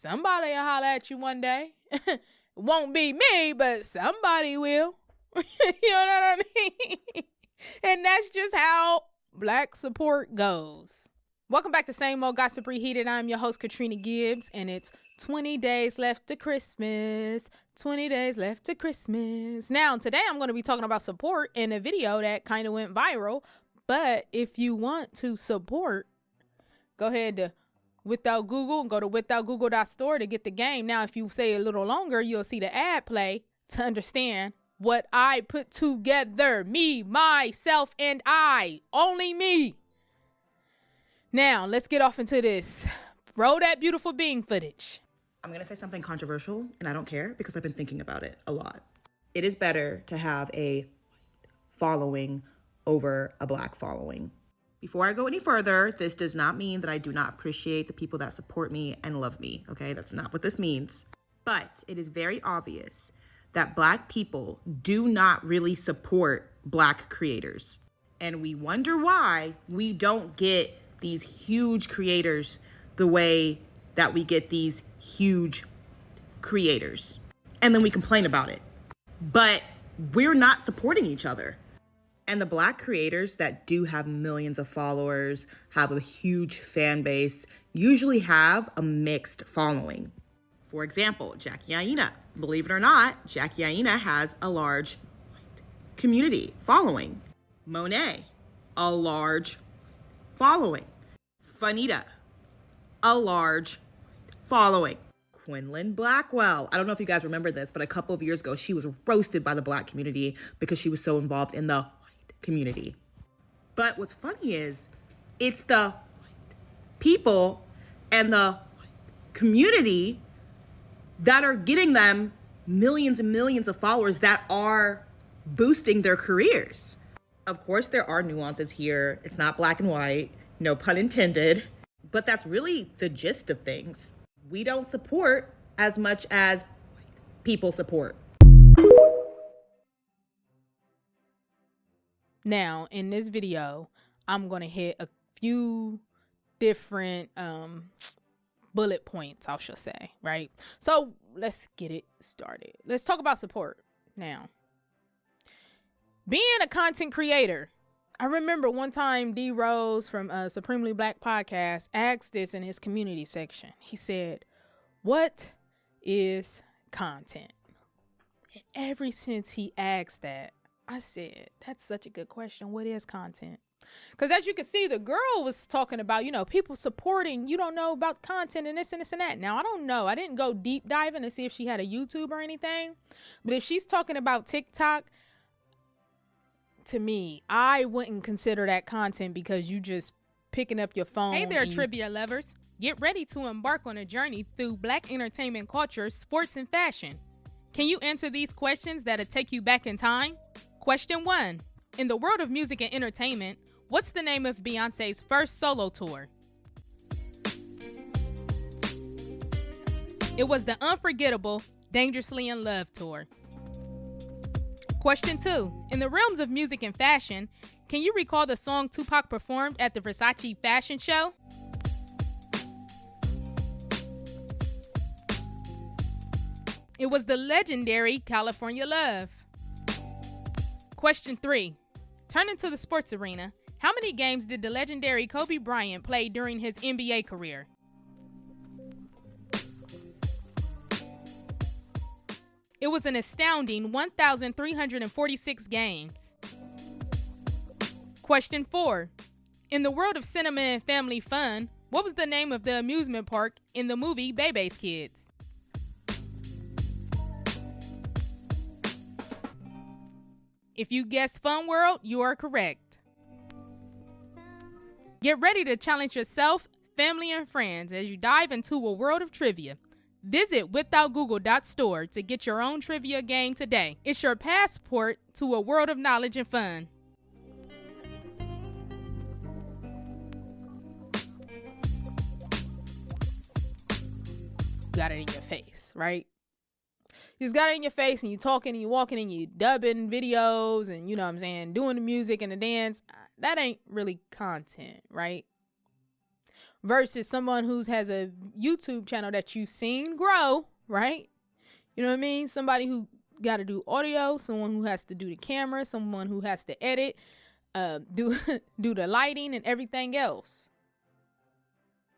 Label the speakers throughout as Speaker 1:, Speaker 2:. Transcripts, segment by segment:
Speaker 1: somebody will holler at you one day. Won't be me, but somebody will. You know what I mean? And that's just how Black support goes. Welcome back to Same Old Gossip Reheated. I'm your host, Katrina Gibbs, and it's 20 days left to Christmas. 20 days left to Christmas. Now, today I'm going to be talking about support in a video that kind of went viral. But if you want to support, go ahead to Without Google and go to withoutgoogle.store to get the game. Now, if you say a little longer, you'll see the ad play to understand what I put together. Me, myself, and I. Only me. Now, let's get off into this. Roll that beautiful being footage.
Speaker 2: I'm going to say something controversial, and I don't care because I've been thinking about it a lot. It is better to have a following over a Black following. Before I go any further, this does not mean that I do not appreciate the people that support me and love me, okay? That's not what this means. But it is very obvious that Black people do not really support Black creators. And we wonder why we don't get these huge creators the way that we get these huge creators. And then we complain about it. But we're not supporting each other. And the Black creators that do have millions of followers, have a huge fan base, usually have a mixed following. For example, Jackie Aina. Believe it or not, Jackie Aina has a large community following. Monet, a large following. Fanita, a large following. Quinlan Blackwell. I don't know if you guys remember this, but a couple of years ago, she was roasted by the Black community because she was so involved in the community. But what's funny is it's the people and the community that are getting them millions and millions of followers that are boosting their careers. Of course, there are nuances here. It's not black and white, no pun intended, but that's really the gist of things. We don't support as much as people support.
Speaker 1: Now, in this video, I'm going to hit a few different bullet points, I should say, right? So let's get it started. Let's talk about support now. Being a content creator, I remember one time D Rose from Supremely Black Podcast asked this in his community section. He said, "What is content?" And ever since he asked that, I said, that's such a good question. What is content? Because as you can see, the girl was talking about, people supporting, you don't know about content and this and this and that. Now, I don't know. I didn't go deep diving to see if she had a YouTube or anything. But if she's talking about TikTok, to me, I wouldn't consider that content because you just picking up your phone.
Speaker 3: Hey there, trivia lovers. Get ready to embark on a journey through Black entertainment culture, sports, and fashion. Can you answer these questions that'll take you back in time? Question 1. In the world of music and entertainment, what's the name of Beyonce's first solo tour? It was the unforgettable Dangerously in Love tour. Question 2. In the realms of music and fashion, can you recall the song Tupac performed at the Versace fashion show? It was the legendary California Love. Question 3. Turning to the sports arena, how many games did the legendary Kobe Bryant play during his NBA career? It was an astounding 1,346 games. Question 4. In the world of cinema and family fun, what was the name of the amusement park in the movie Bebe's Kids? If you guessed Fun World, you are correct. Get ready to challenge yourself, family, and friends as you dive into a world of trivia. Visit withoutgoogle.store to get your own trivia game today. It's your passport to a world of knowledge and fun.
Speaker 1: Got it in your face, right? You just got it in your face and you talking and you walking and you dubbing videos and, doing the music and the dance. That ain't really content, right? versus someone who has a YouTube channel that you've seen grow, right? You know what I mean? Somebody who got to do audio, someone who has to do the camera, someone who has to edit, do the lighting and everything else.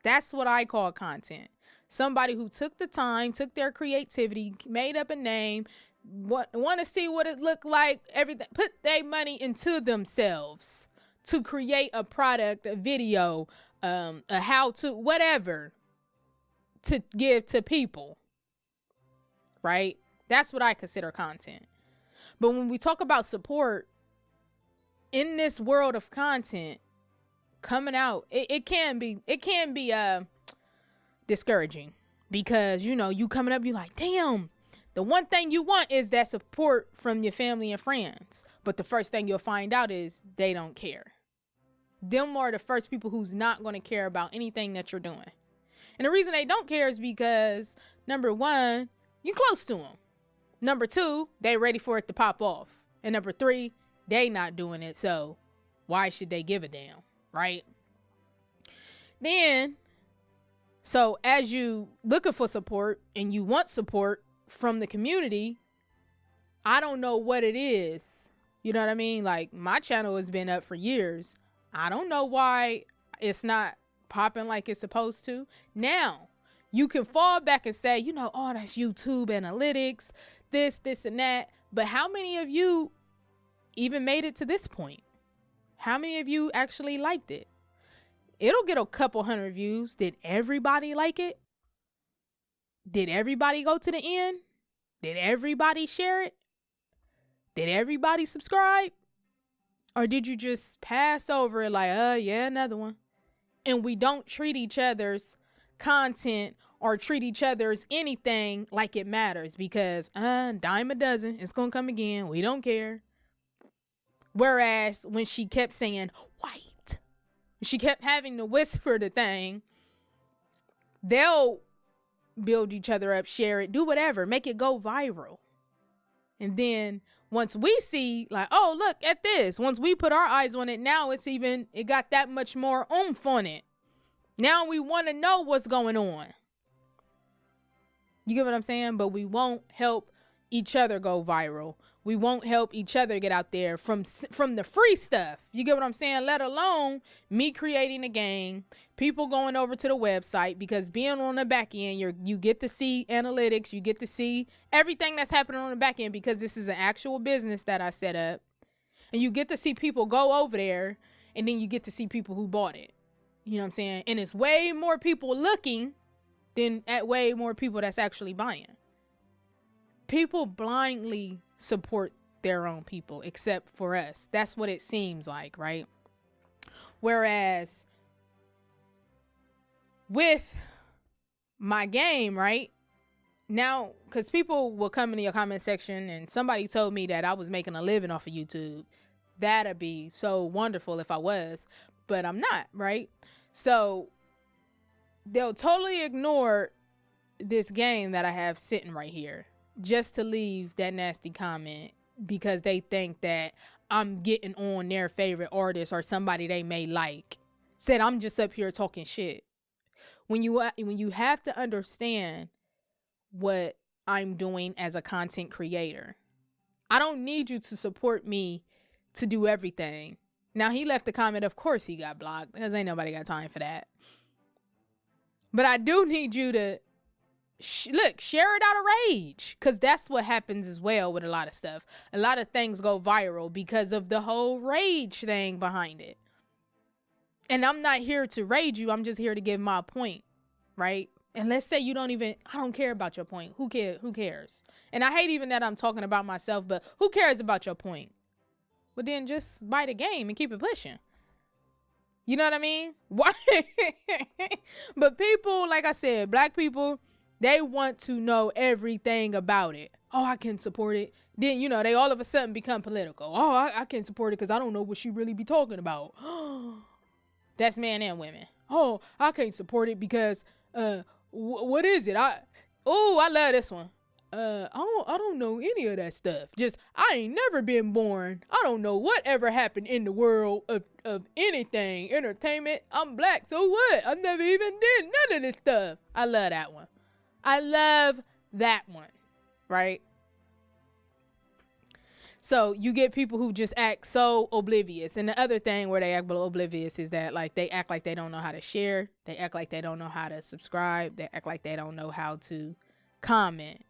Speaker 1: That's what I call content. Somebody who took the time, took their creativity, made up a name, want to see what it looked like, everything, put their money into themselves to create a product, a video, a how-to, whatever, to give to people, right? That's what I consider content. But when we talk about support in this world of content coming out, it can be discouraging, because you coming up, you like, damn, the one thing you want is that support from your family and friends, but the first thing you'll find out is they don't care. Them are the first people who's not going to care about anything that you're doing. And the reason they don't care is because, number one, you close to them. Number two, they ready for it to pop off. And number three, they not doing it, so why should they give a damn, right? Then, so as you looking for support and you want support from the community, I don't know what it is. You know what I mean? Like, my channel has been up for years. I don't know why it's not popping like it's supposed to. Now, you can fall back and say, oh, that's YouTube analytics, this and that. But how many of you even made it to this point? How many of you actually liked it? It'll get a couple hundred views. Did everybody like it? Did everybody go to the end? Did everybody share it? Did everybody subscribe? Or did you just pass over it like, yeah, another one? And we don't treat each other's content or treat each other's anything like it matters, because dime a dozen, it's gonna come again, we don't care. Whereas when she kept saying white, she kept having to whisper the thing, they'll build each other up, share it, do whatever, make it go viral. And then once we see, like, oh, look at this, once we put our eyes on it, now it got that much more oomph on it. Now we want to know what's going on. You get what I'm saying? But we won't help each other go viral. We won't help each other get out there from the free stuff. You get what I'm saying? Let alone me creating a game, people going over to the website, because being on the back end, you get to see analytics, you get to see everything that's happening on the back end, because this is an actual business that I set up. And you get to see people go over there, and then you get to see people who bought it. You know what I'm saying? And it's way more people looking than at way more people that's actually buying. People blindly support their own people, except for us. That's what it seems like, right? Whereas with my game, right now, because people will come into your comment section, and somebody told me that I was making a living off of YouTube. That'd be so wonderful if I was, but I'm not, right? So they'll totally ignore this game that I have sitting right here, just to leave that nasty comment, because they think that I'm getting on their favorite artist or somebody they may like. Said I'm just up here talking shit. When you have to understand what I'm doing as a content creator, I don't need you to support me to do everything. Now, he left a comment, of course he got blocked, because ain't nobody got time for that. But I do need you to share it out of rage, because that's what happens as well with a lot of stuff. A lot of things go viral because of the whole rage thing behind it. And I'm not here to rage you. I'm just here to give my point, right? And let's say I don't care about your point. Who cares? And I hate even that I'm talking about myself, but who cares about your point? Well, then just buy the game and keep it pushing. You know what I mean? Why? But people, like I said, black people, they want to know everything about it. Oh, I can support it. Then, they all of a sudden become political. Oh, I can support it because I don't know what she really be talking about. That's men and women. Oh, I can't support it because, what is it? I love this one. I don't know any of that stuff. Just, I ain't never been born. I don't know what ever happened in the world of anything, entertainment. I'm black, so what? I never even did none of this stuff. I love that one. I love that one, right? So you get people who just act so oblivious. And the other thing where they act oblivious is that, like, they act like they don't know how to share. They act like they don't know how to subscribe. They act like they don't know how to comment,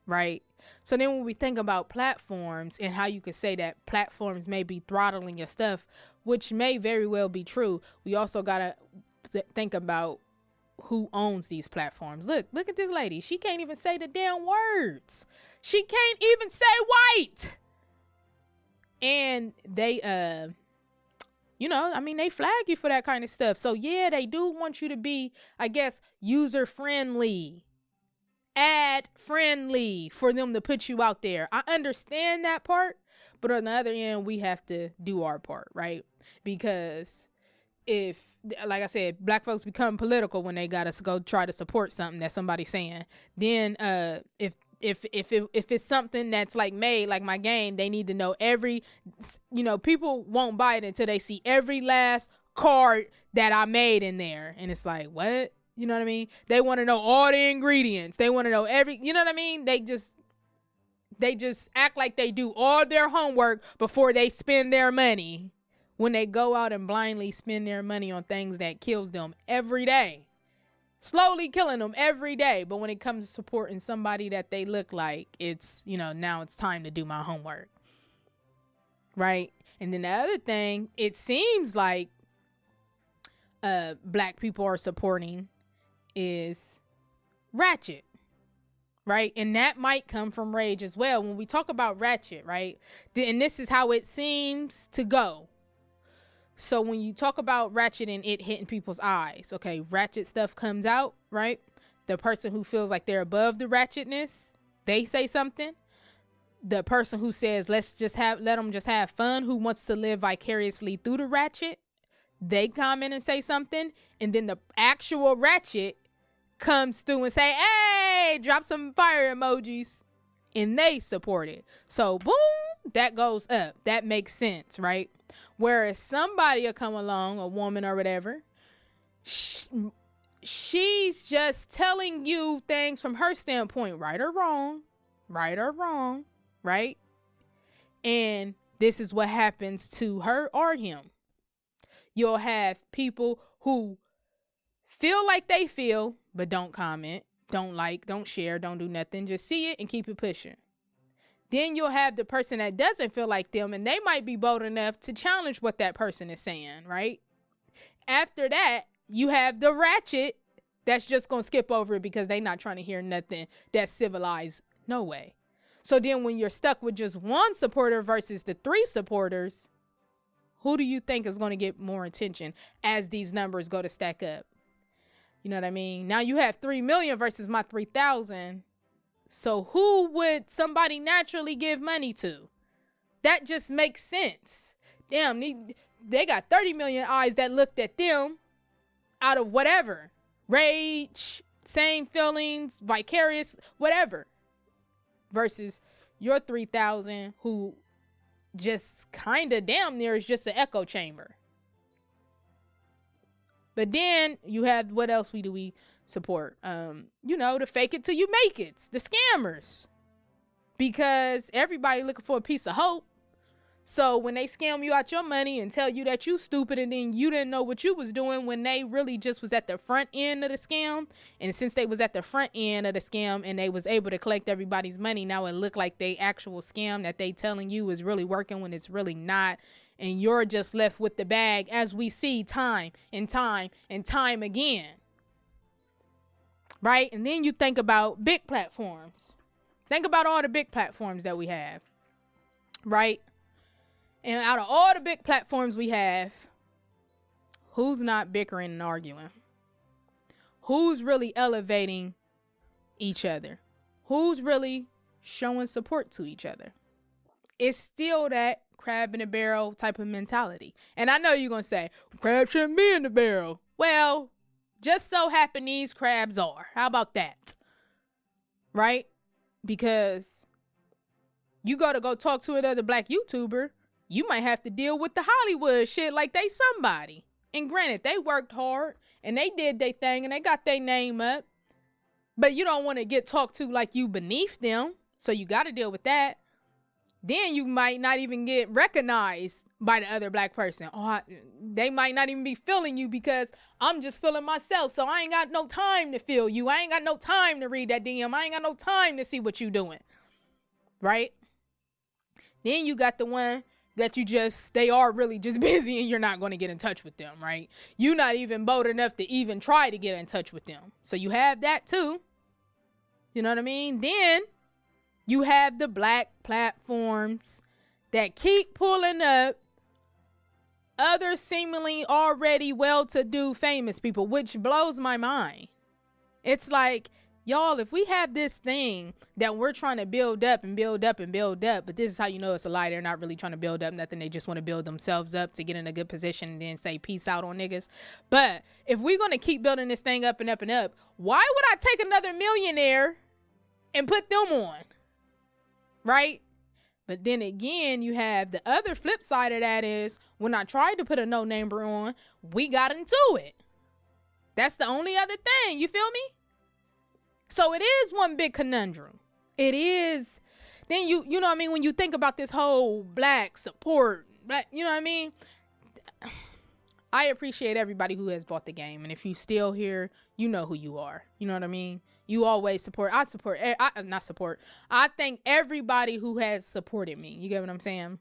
Speaker 1: right? So then when we think about platforms and how you could say that platforms may be throttling your stuff, which may very well be true, we also got to think about who owns these platforms. Look at this lady. She can't even say the damn words. She can't even say white. And they, they flag you for that kind of stuff. So yeah, they do want you to be, I guess, user friendly, ad friendly for them to put you out there. I understand that part, but on the other end, we have to do our part, right? Because if, like I said, black folks become political when they gotta go try to support something that somebody's saying, then if it's something that's like made like my game, they need to know people won't buy it until they see every last card that I made in there. And it's like, what? You know what I mean? They want to know all the ingredients. They want to know you know what I mean? They just act like they do all their homework before they spend their money, when they go out and blindly spend their money on things that kills them every day. Slowly killing them every day. But when it comes to supporting somebody that they look like, it's, now it's time to do my homework. Right? And then the other thing, it seems like black people are supporting is ratchet. Right? And that might come from rage as well. When we talk about ratchet, right? And this is how it seems to go. So when you talk about ratchet and it hitting people's eyes, okay, ratchet stuff comes out, right? The person who feels like they're above the ratchetness, they say something. The person who says, let them just have fun, who wants to live vicariously through the ratchet, they comment and say something. And then the actual ratchet comes through and say, hey, drop some fire emojis. And they support it. So boom, that goes up. That makes sense, right? Whereas somebody will come along, a woman or whatever, she's just telling you things from her standpoint, right or wrong, right? And this is what happens to her or him. You'll have people who feel like they feel, but don't comment, don't like, don't share, don't do nothing, just see it and keep it pushing. Then you'll have the person that doesn't feel like them, and they might be bold enough to challenge what that person is saying, right? After that, you have the ratchet that's just going to skip over it because they're not trying to hear nothing that's civilized. No way. So then when you're stuck with just one supporter versus the 3 supporters, who do you think is going to get more attention as these numbers go to stack up? You know what I mean? Now you have 3 million versus my 3,000. So who would somebody naturally give money to? That just makes sense. Damn, they got 30 million eyes that looked at them out of whatever. Rage, same feelings, vicarious, whatever. Versus your 3,000 who just kind of damn near is just an echo chamber. But then you have, what else do we support? The fake it till you make it, the scammers, because everybody looking for a piece of hope. So when they scam you out your money and tell you that you stupid and then you didn't know what you was doing when they really just was at the front end of the scam, and since they was at the front end of the scam and they was able to collect everybody's money, now it looked like they actual scam that they telling you is really working when it's really not. And you're just left with the bag, as we see time and time and time again. Right? And then you think about big platforms. Think about all the big platforms that we have. Right? And out of all the big platforms we have, who's not bickering and arguing? Who's really elevating each other? Who's really showing support to each other? It's still that crab in a barrel type of mentality. And I know you're going to say, crab shouldn't be in the barrel. Well, just so happen these crabs are. How about that? Right? Because you go talk to another black YouTuber, you might have to deal with the Hollywood shit like they somebody. And granted, they worked hard and they did their thing and they got their name up. But you don't want to get talked to like you beneath them. So you got to deal with that. Then you might not even get recognized by the other black person. They might not even be feeling you because I'm just feeling myself. So I ain't got no time to feel you. I ain't got no time to read that DM. I ain't got no time to see what you doing. Right? Then you got the one that they are really just busy and you're not going to get in touch with them, right? You're not even bold enough to even try to get in touch with them. So you have that too. You know what I mean? Then you have the black platforms that keep pulling up other seemingly already well-to-do famous people, which blows my mind. It's like, y'all, if we have this thing that we're trying to build up and build up and build up, but this is how you know it's a lie. They're not really trying to build up nothing. They just want to build themselves up to get in a good position and then say peace out on niggas. But if we're going to keep building this thing up and up and up, why would I take another millionaire and put them on? Right? But then again, you have the other flip side of that is when I tried to put a no-namer on, we got into it. That's the only other thing. You feel me? So it is one big conundrum. It is. Then you know what I mean? When you think about this whole black support, you know what I mean? I appreciate everybody who has bought the game. And if you still here, you know who you are. You know what I mean? You always support. I thank everybody who has supported me. You get what I'm saying?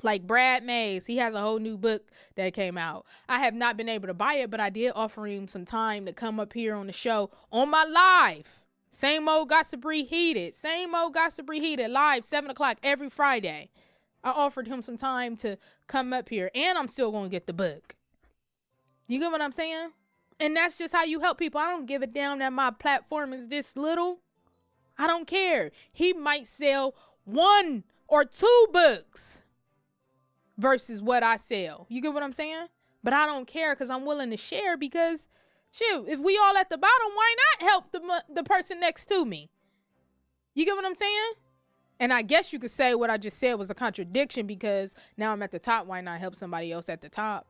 Speaker 1: Like Brad Mays, he has a whole new book that came out. I have not been able to buy it, but I did offer him some time to come up here on the show on my live. Same old Gossip Reheated live 7:00 every Friday. I offered him some time to come up here and I'm still going to get the book. You get what I'm saying? And that's just how you help people. I don't give a damn that my platform is this little. I don't care. He might sell 1 or 2 books versus what I sell. You get what I'm saying? But I don't care because I'm willing to share because, shit, if we all at the bottom, why not help the person next to me? You get what I'm saying? And I guess you could say what I just said was a contradiction because now I'm at the top. Why not help somebody else at the top?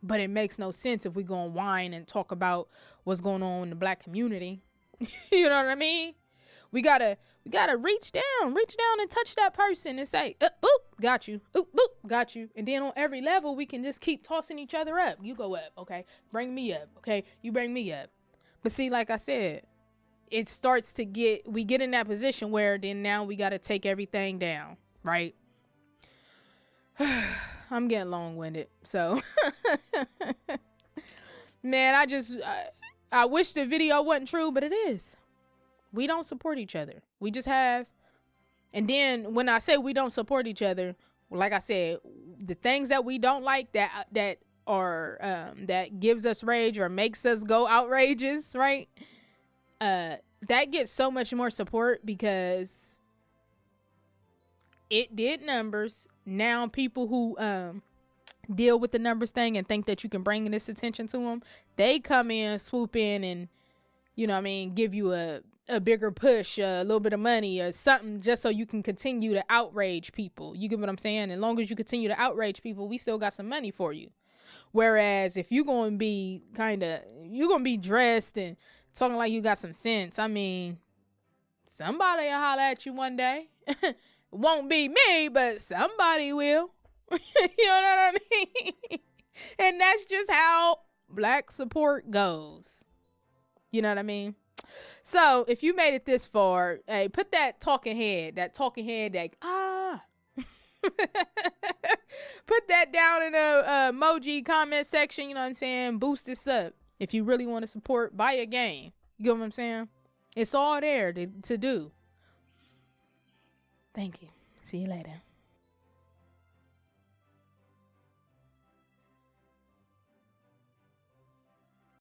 Speaker 1: But it makes no sense if we go and whine and talk about what's going on in the black community. You know what I mean? We gotta reach down and touch that person and say, boop, got you. Oop, boop, got you. And then on every level, we can just keep tossing each other up. You go up, okay? Bring me up, okay? You bring me up. But see, like I said, it starts to we get in that position where then now we got to take everything down, right? I'm getting long-winded, so man, I wish the video wasn't true, but it is. We don't support each other. We just have, and then when I say we don't support each other, like I said, the things that we don't like that gives us rage or makes us go outrageous, right? That gets so much more support because it did numbers. Now people who deal with the numbers thing and think that you can bring this attention to them, they come in, swoop in, and you know what I mean, give you a bigger push, a little bit of money or something just so you can continue to outrage people. You get what I'm saying? As long as you continue to outrage people, we still got some money for you. Whereas if you're going to be dressed and talking like you got some sense, I mean, somebody will holler at you one day. It won't be me, but somebody will. You know what I mean? And that's just how black support goes. You know what I mean? So if you made it this far, hey, put that talking head, put that down in the emoji comment section. You know what I'm saying? Boost this up. If you really want to support, buy a game. You get what I'm saying? It's all there to do. Thank you. See you later.